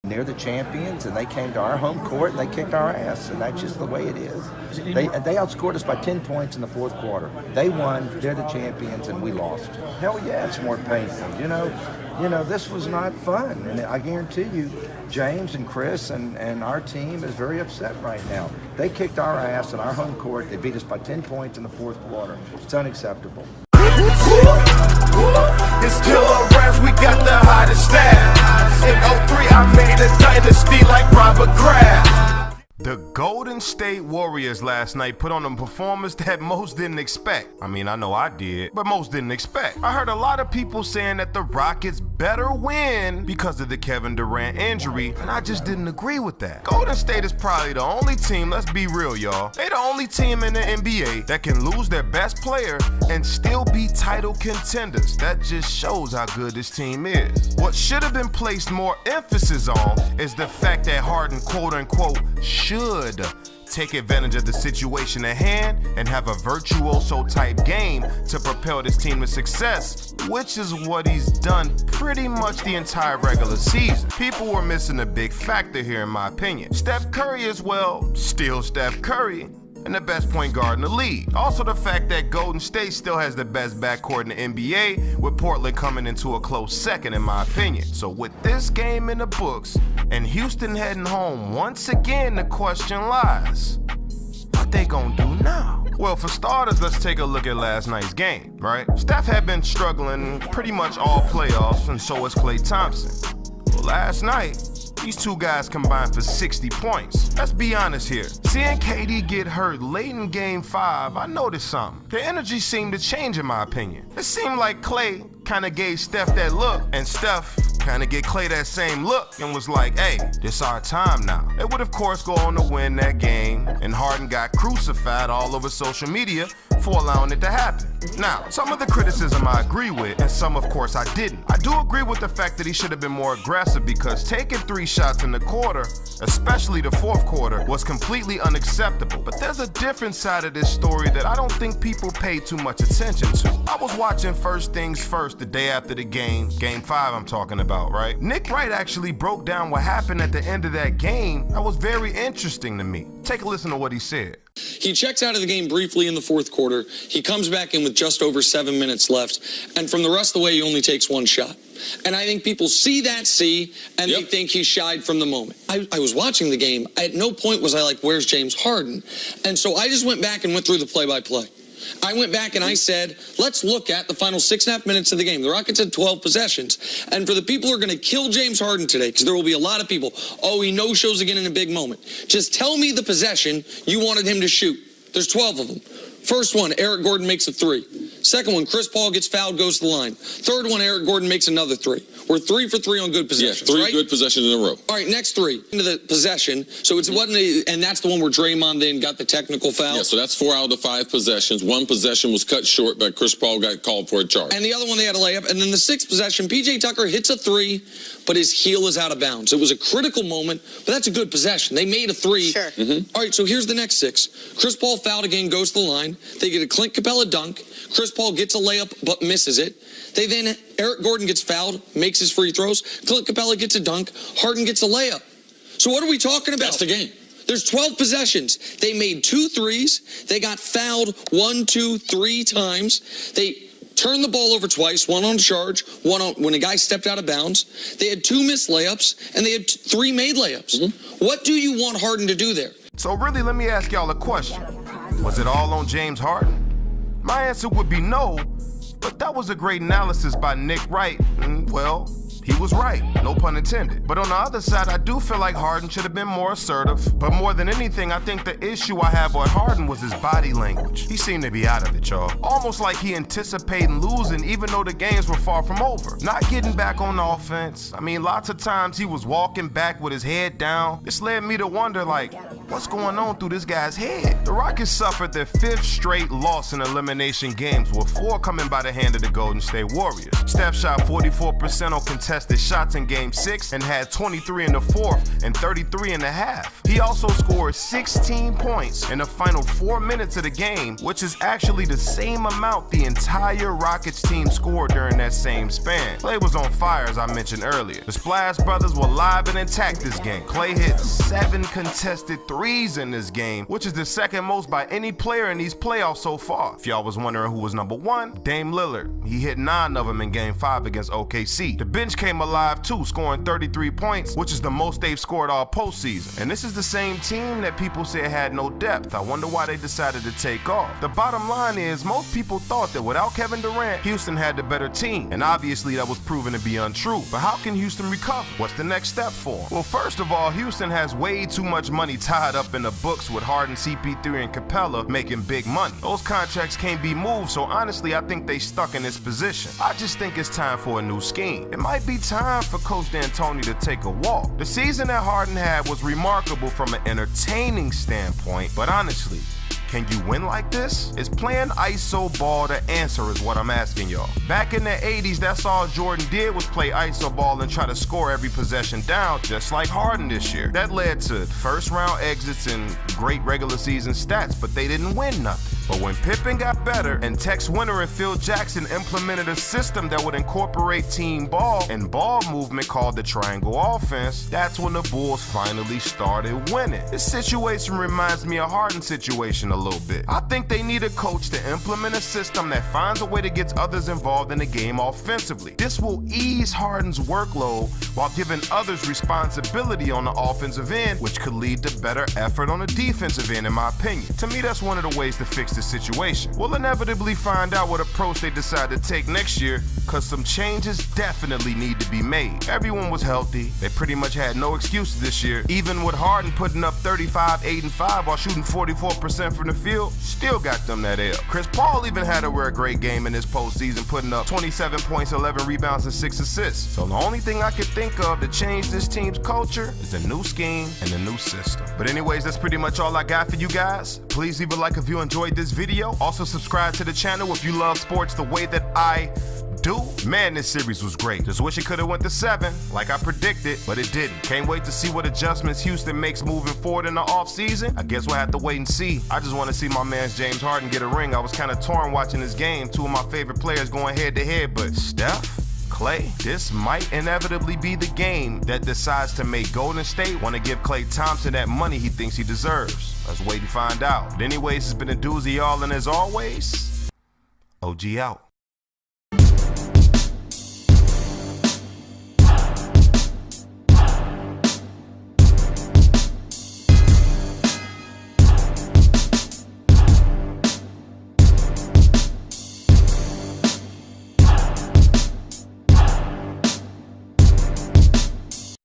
They're the champions, and they came to our home court and they kicked our ass, and that's just the way it is. They outscored us by 10 points in the fourth quarter. They won, they're the champions, and we lost. Hell yeah, it's more painful. You know, this was not fun, and I guarantee you, James and Chris and our team is very upset right now. They kicked our ass in our home court. They beat us by 10 points in the fourth quarter. It's unacceptable. It's killer raps, we got the hottest staff. In 03, I made a dynasty like Robert Kraft. The Golden State Warriors last night put on a performance that most didn't expect. I mean, I know I did, but most didn't expect. I heard a lot of people saying that the Rockets better win because of the Kevin Durant injury, and I just didn't agree with that. Golden State is probably the only team, let's be real, y'all. They the only team in the NBA that can lose their best player and still be title contenders. That just shows how good this team is. What should have been placed more emphasis on is the fact that Harden, quote unquote, should take advantage of the situation at hand and have a virtuoso type game to propel this team to success, which is what he's done pretty much the entire regular season. People were missing a big factor here in my opinion. Steph Curry is, well, still Steph Curry, and the best point guard in the league. Also the fact that Golden State still has the best backcourt in the NBA, with Portland coming into a close second in my opinion. So with this game in the books, and Houston heading home once again, the question lies, what they gonna do now? Well, for starters, let's take a look at last night's game, right? Steph had been struggling pretty much all playoffs, and so has Klay Thompson. Well, last night, these two guys combined for 60 points. Let's be honest here. Seeing KD get hurt late in game 5, I noticed something. The energy seemed to change in my opinion. It seemed like Klay kind of gave Steph that look, and Steph kind of gave Klay that same look and was like, hey, this our time now. They would of course go on to win that game, and Harden got crucified all over social media for allowing it to happen. Now, some of the criticism I agree with, and some of course I didn't. I do agree with the fact that he should have been more aggressive, because taking 3 shots in the quarter, especially the fourth quarter, was completely unacceptable. But there's a different side of this story that I don't think people pay too much attention to. I was watching First Things First the day after the game, game 5 I'm talking about, right? Nick Wright actually broke down what happened at the end of that game. That was very interesting to me. Take a listen to what he said. He checks out of the game briefly in the fourth quarter. He comes back in with just over 7 minutes left. And from the rest of the way, he only takes 1 shot. And I think people see that and they think he shied from the moment. I was watching the game. At no point was I like, where's James Harden? And so I just went back and went through the play-by-play. I went back and I said, let's look at the final 6.5 minutes of the game. The Rockets had 12 possessions. And for the people who are going to kill James Harden today, because there will be a lot of people, oh, he no-shows again in a big moment. Just tell me the possession you wanted him to shoot. There's 12 of them. First one, Eric Gordon makes a 3. Second one, Chris Paul gets fouled, goes to the line. Third one, Eric Gordon makes another 3. We're 3 for 3 on good possessions. Yeah, 3 right? good possessions in a row. All right, next 3 into the possession. So it wasn't, and that's the one where Draymond then got the technical foul. Yeah, so that's 4 out of the 5 possessions. 1 possession was cut short, but Chris Paul got called for a charge. And the other one they had a layup. And then the 6th possession, PJ Tucker hits a 3, but his heel is out of bounds. It was a critical moment, but that's a good possession. They made a 3. Sure. All right, so here's the next 6. Chris Paul fouled again, goes to the line. They get a Clint Capella dunk. Chris Paul gets a layup, but misses it. Eric Gordon gets fouled, makes his free throws. Clint Capella gets a dunk. Harden gets a layup. So what are we talking about? That's the game. There's 12 possessions. They made 2 threes. They got fouled 1, 2, 3 times. They turned the ball over twice, 1 on charge, 1 on when a guy stepped out of bounds. They had 2 missed layups, and they had 3 made layups. What do you want Harden to do there? So really, let me ask y'all a question. Was it all on James Harden? My answer would be no, but that was a great analysis by Nick Wright, and well, he was right, no pun intended. But on the other side, I do feel like Harden should have been more assertive. But more than anything, I think the issue I have with Harden was his body language. He seemed to be out of it, y'all. Almost like he anticipated losing even though the games were far from over. Not getting back on offense. I mean, lots of times he was walking back with his head down. This led me to wonder, like, what's going on through this guy's head? The Rockets suffered their 5th straight loss in elimination games, with 4 coming by the hand of the Golden State Warriors. Steph shot 44% on contested contested shots in Game 6 and had 23 in the fourth and 33 in the half. He also scored 16 points in the final 4 minutes of the game, which is actually the same amount the entire Rockets team scored during that same span. Klay was on fire, as I mentioned earlier. The Splash Brothers were live and intact this game. Klay hit 7 contested threes in this game, which is the second most by any player in these playoffs so far. If y'all was wondering who was number 1, Dame Lillard. He hit 9 of them in Game 5 against OKC. The bench came alive too, scoring 33 points, which is the most they've scored all postseason. And this is the same team that people said had no depth. I wonder why they decided to take off. The bottom line is, most people thought that without Kevin Durant, Houston had the better team. And obviously that was proven to be untrue. But how can Houston recover? What's the next step for them? Well, first of all, Houston has way too much money tied up in the books with Harden, CP3, and Capella making big money. Those contracts can't be moved, so honestly, I think they stuck in this position. I just think it's time for a new scheme. It might be time for Coach D'Antoni to take a walk. The season that Harden had was remarkable from an entertaining standpoint, but honestly, can you win like this? Is playing ISO ball the answer is what I'm asking y'all. Back in the 80s, that's all Jordan did was play ISO ball and try to score every possession down, just like Harden this year. That led to first round exits and great regular season stats, but they didn't win nothing. But when Pippen got better and Tex Winter and Phil Jackson implemented a system that would incorporate team ball and ball movement called the triangle offense, that's when the Bulls finally started winning. This situation reminds me of Harden's situation a little bit. I think they need a coach to implement a system that finds a way to get others involved in the game offensively. This will ease Harden's workload while giving others responsibility on the offensive end, which could lead to better effort on the defensive end, in my opinion. To me, that's one of the ways to fix the situation. We'll inevitably find out what approach they decide to take next year, because some changes definitely need to be made. Everyone was healthy. They pretty much had no excuses this year. Even with Harden putting up 35, 8, and 5 while shooting 44% from the field, still got them that L. Chris Paul even had a rare great game in this postseason, putting up 27 points, 11 rebounds, and 6 assists. So the only thing I can think of to change this team's culture is a new scheme and a new system. But anyways, that's pretty much all I got for you guys. Please leave a like if you enjoyed this video. Also subscribe to the channel if you love sports the way that I do. Man, this series was great. Just wish it could have went to 7 like I predicted, but it didn't. Can't wait to see what adjustments Houston makes moving forward in the offseason. I guess we'll have to wait and see. I just want to see my man James Harden get a ring. I was kind of torn watching this game. 2 of my favorite players going head to head, but Steph, Klay, this might inevitably be the game that decides to make Golden State want to give Klay Thompson that money he thinks he deserves. Let's wait and find out. But anyways, it's been a doozy, y'all, and as always, OG out.